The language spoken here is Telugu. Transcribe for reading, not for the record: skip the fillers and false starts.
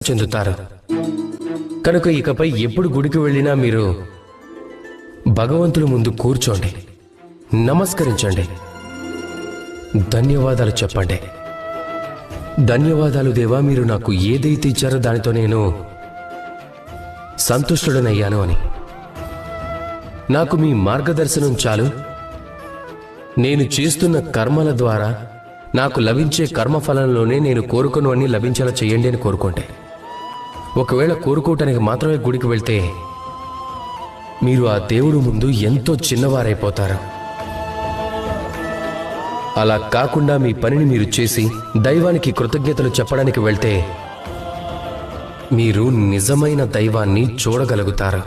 చెందుతారు. కనుక ఇకపై ఎప్పుడు గుడికి వెళ్ళినా మీరు భగవంతుల ముందు కూర్చోండి, నమస్కరించండి, ధన్యవాదాలు చెప్పండి. ధన్యవాదాలు దేవా, మీరు నాకు ఏదైతే ఇచ్చారో దానితో నేను సంతుష్టుడనయ్యాను అని. నాకు మీ మార్గదర్శనం చాలు. నేను చేస్తున్న కర్మల ద్వారా నాకు లభించే కర్మఫలంలోనే నేను కోరుకున్నవన్నీ లభించేలా చేయండి అని కోరుకోండి. ఒకవేళ కోరుకోవటానికి మాత్రమే గుడికి వెళ్తే మీరు ఆ దేవుడు ముందు ఎంతో చిన్నవారైపోతారు. అలా కాకుండా మీ పనిని మీరు చేసి దైవానికి కృతజ్ఞతలు చెప్పడానికి వెళ్తే మీరు నిజమైన దైవాన్ని చూడగలుగుతారు.